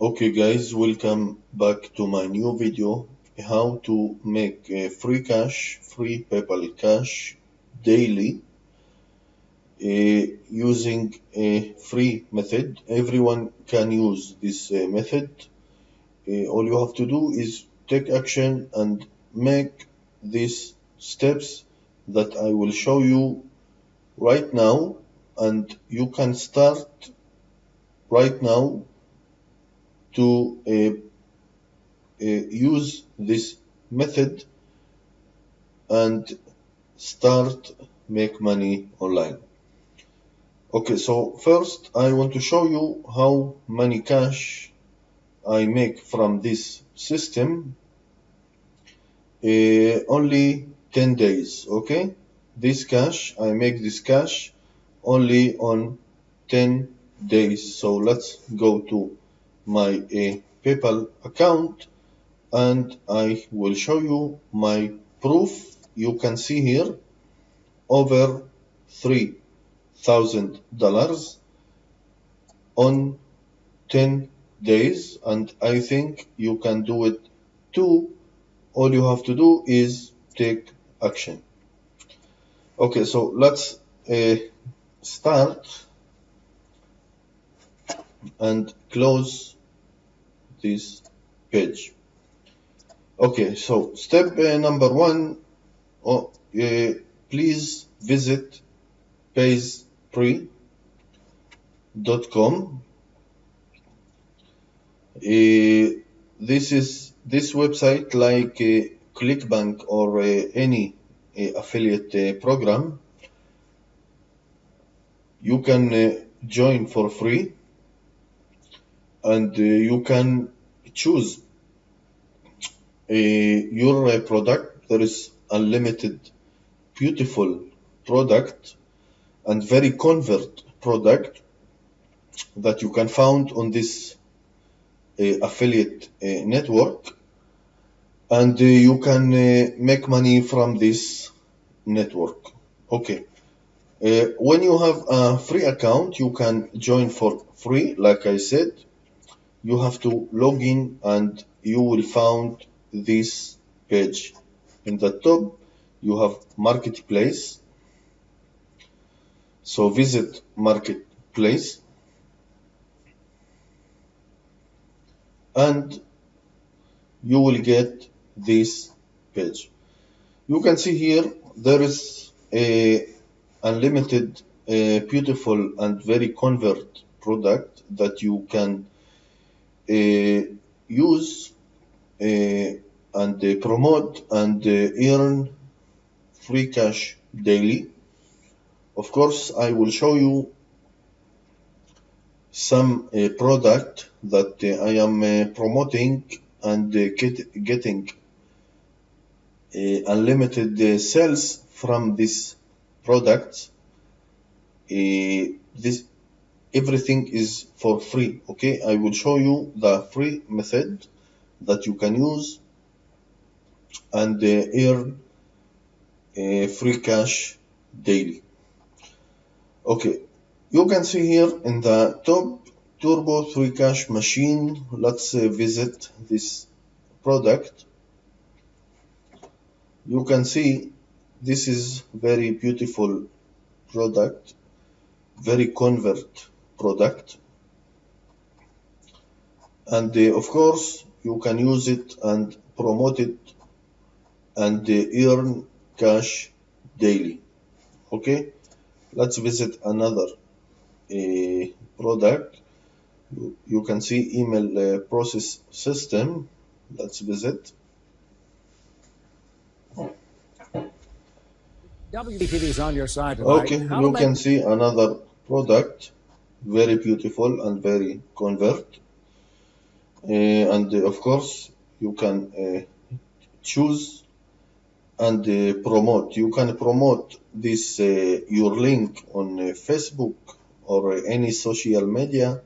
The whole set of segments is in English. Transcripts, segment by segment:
Okay guys, welcome back to my new video, how to make free PayPal cash daily using a free method. Everyone can use this method. All you have to do is take action and make these steps that I will show you right now, and you can start right now to use this method and start make money online. Okay, so first I want to show you how many cash I make from this system. Only 10 days. Okay, this cash, I make this cash only on 10 days. So let's go to my PayPal account and I will show you my proof. You can see here over $3,000 on 10 days, and I think you can do it too. All you have to do is take action. Okay, so let's start and close this page. Okay, so step number one, please visit payspre.com. This website, like ClickBank or any affiliate program, you can join for free, and you can choose your product. There is unlimited beautiful product and very convert product that you can find on this affiliate network, and you can make money from this network. Okay, when you have a free account, you can join for free. Like I said, you have to log in and you will find this page. In the top you have marketplace, so visit marketplace and you will get this page. You can see here there is a unlimited beautiful and very convert product that you can use and promote and earn free cash daily. Of course, I will show you some product that I am promoting and getting unlimited sales from this product. This everything is for free. Okay, I will show you the free method that you can use and earn free cash daily. Okay, you can see here in the top turbo free cash machine. Let's visit this product. You can see this is very beautiful product, very convert product, and of course you can use it and promote it and earn cash daily. Okay, let's visit another product. You can see email process system. Let's visit. WTV is on your side tonight. Okay, you can see another product, very beautiful and very convert, and of course you can choose and promote. You can promote this your link on Facebook or any social media,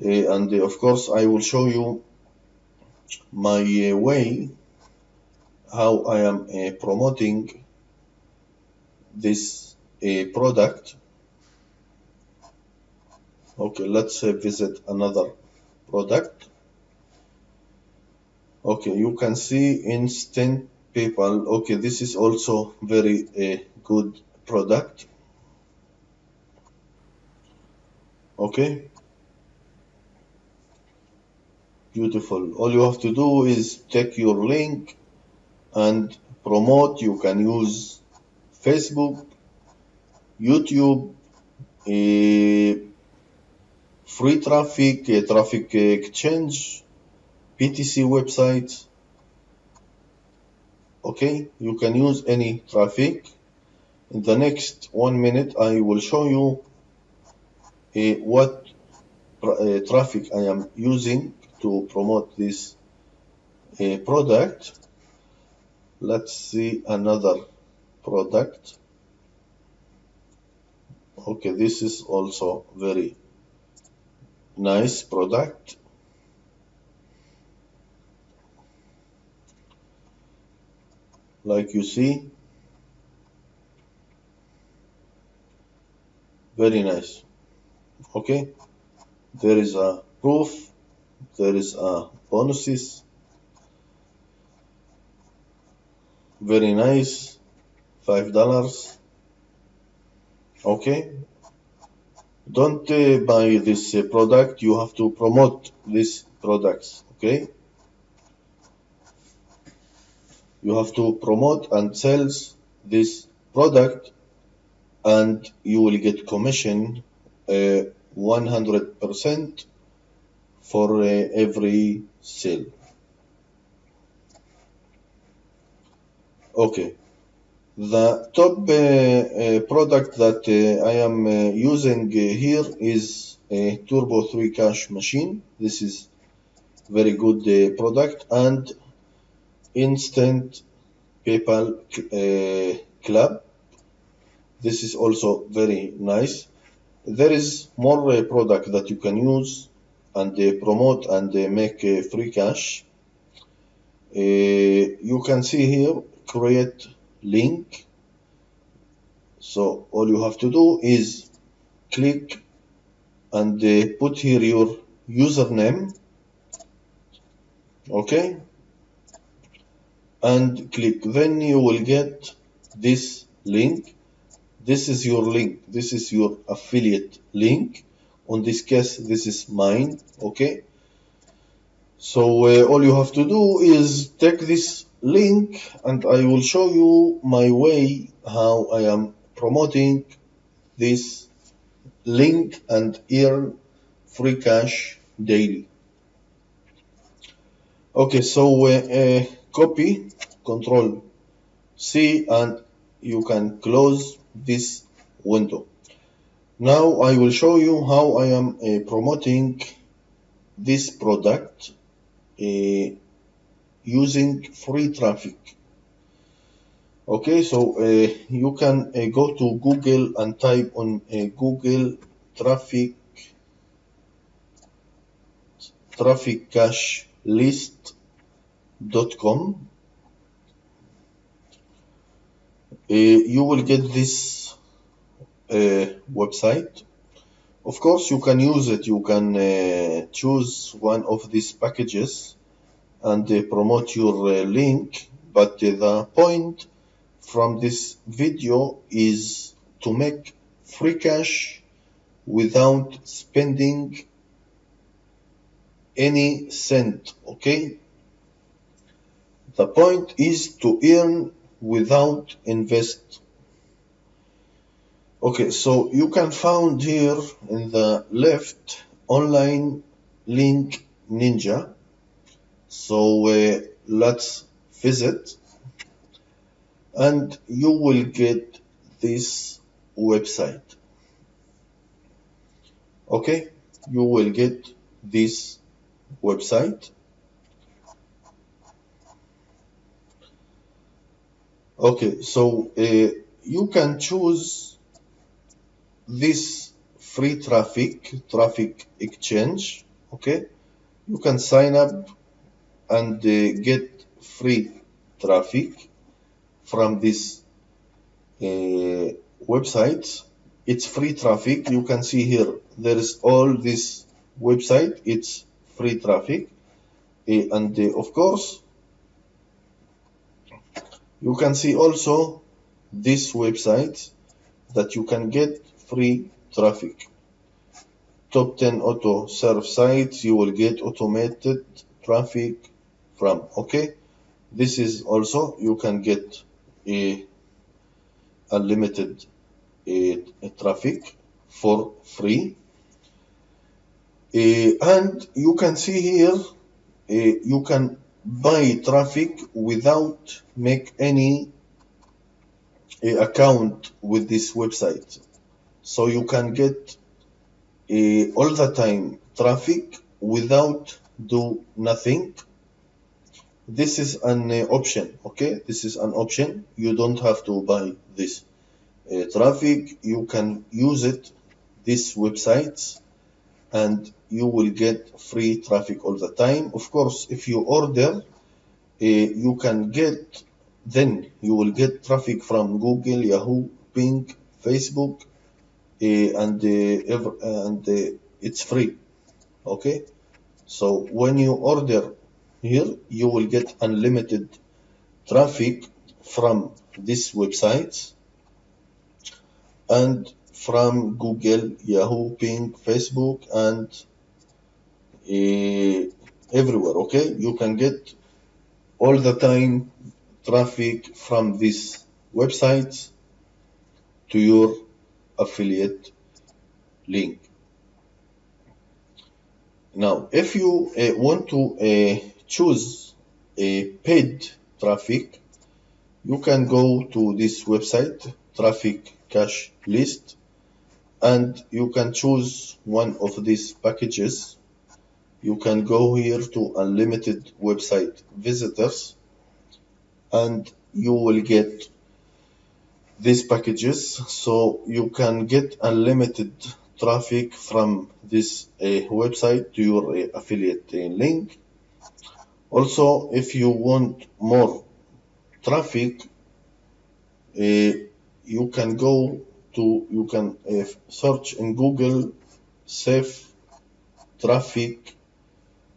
and of course I will show you my way how I am promoting this product. Okay, let's visit another product. Okay, you can see instant PayPal. Okay, this is also very good product. Okay, beautiful. All you have to do is take your link and promote. You can use Facebook, YouTube, free traffic, traffic exchange, PTC websites. Okay, you can use any traffic. In the next 1 minute, I will show you what traffic I am using to promote this product. Let's see another product. Okay, this is also very nice product. Like you see, very nice. Okay, there is a proof, there is a bonuses, very nice, $5. Okay, don't buy this product, you have to promote these products. Okay, you have to promote and sell this product, and you will get commission 100% for every sale. Okay, the top product that I am using here is a Turbo 3 Cash machine. This is very good product, and Instant PayPal Club. This is also very nice. There is more product that you can use and promote and make free cash. You can see here, create link. So all you have to do is click and put here your username. Okay, and click, then you will get this link. This is your link, this is your affiliate link. On this case, this is mine. Okay, so all you have to do is take this link, and I will show you my way how I am promoting this link and earn free cash daily. Okay, so copy, Control C, and you can close this window. Now I will show you how I am promoting this product using free traffic. Okay, so you can go to Google and type on Google traffic cache list.com. You will get this website. Of course, you can use it. You can choose one of these packages and promote your link. But the point from this video is to make free cash without spending any cent. Okay? The point is to earn without invest. Okay, so you can find here in the left online link ninja. So let's visit, and you will get this website. Okay, you will get this website. Okay, so you can choose this free traffic exchange. Okay, you can sign up and get free traffic from this website. It's free traffic. You can see here there is all this website. It's free traffic. And of course, you can see also this website that you can get free traffic. Top 10 auto serve sites you will get automated traffic from. Okay, this is also you can get a unlimited traffic for free. And you can see here you can buy traffic without make any account with this website, so you can get all the time traffic without do nothing. This is an option. Okay, this is an option. You don't have to buy this traffic. You can use it, these websites, and you will get free traffic all the time. Of course, if you order, you can get, then you will get traffic from Google, Yahoo, Bing, Facebook, and it's free. Okay, so when you order here, you will get unlimited traffic from these websites and from Google, Yahoo, Bing, Facebook, and everywhere. Okay, you can get all the time traffic from these websites to your affiliate link. Now, if you want to choose a paid traffic, you can go to this website, Traffic Cache List, and you can choose one of these packages. You can go here to unlimited website visitors, and you will get these packages, so you can get unlimited traffic from this website to your affiliate link. Also, if you want more traffic, you can go to, you can search in Google Safe Traffic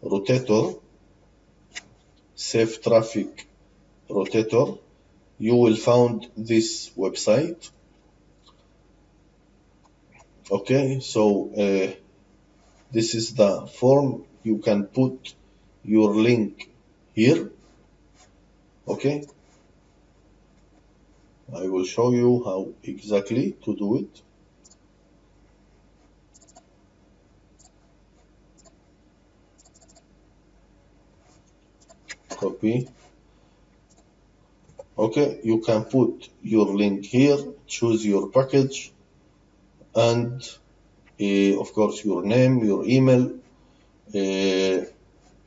Rotator, Safe Traffic Rotator. You will find this website. Okay, so this is the form. You can put your link here. Okay, I will show you how exactly to do it. Copy. Okay, you can put your link here, choose your package, and of course your name, your email,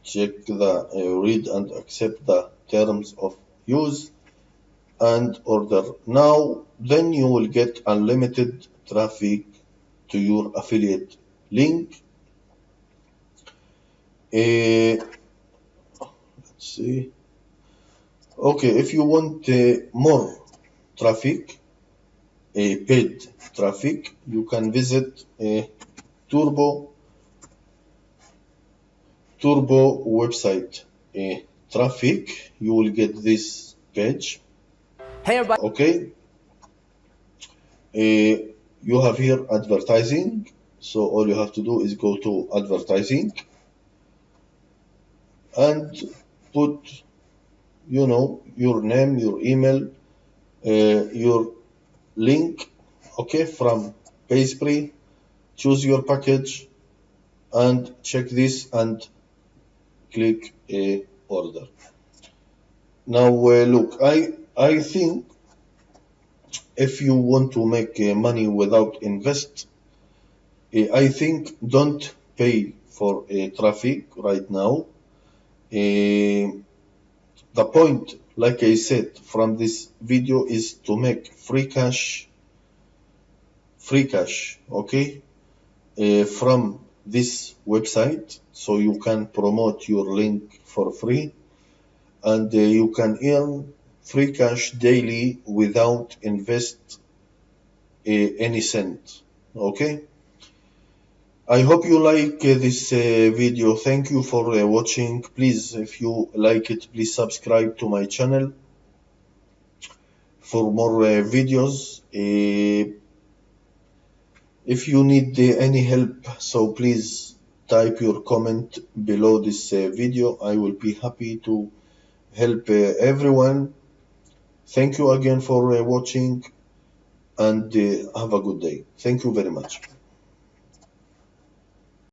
check the read and accept the terms of use, and order now. Then you will get unlimited traffic to your affiliate link. Let's see. Okay, if you want more traffic, paid traffic, you can visit Turbo website traffic. You will get this page. Hey, everybody. Okay, you have here advertising, so all you have to do is go to advertising and put, you know, your name, your email, your link. Okay, from Payspray, choose your package and check this and click order. Now look, I think if you want to make money without invest, I think don't pay for traffic right now. The point, like I said, from this video is to make free cash, okay, from this website, so you can promote your link for free, and you can earn free cash daily without invest any cent. Okay, I hope you like this video. Thank you for watching. Please, if you like it, please subscribe to my channel for more videos. If you need any help, so please type your comment below this video. I will be happy to help everyone. Thank you again for watching, and have a good day. Thank you very much.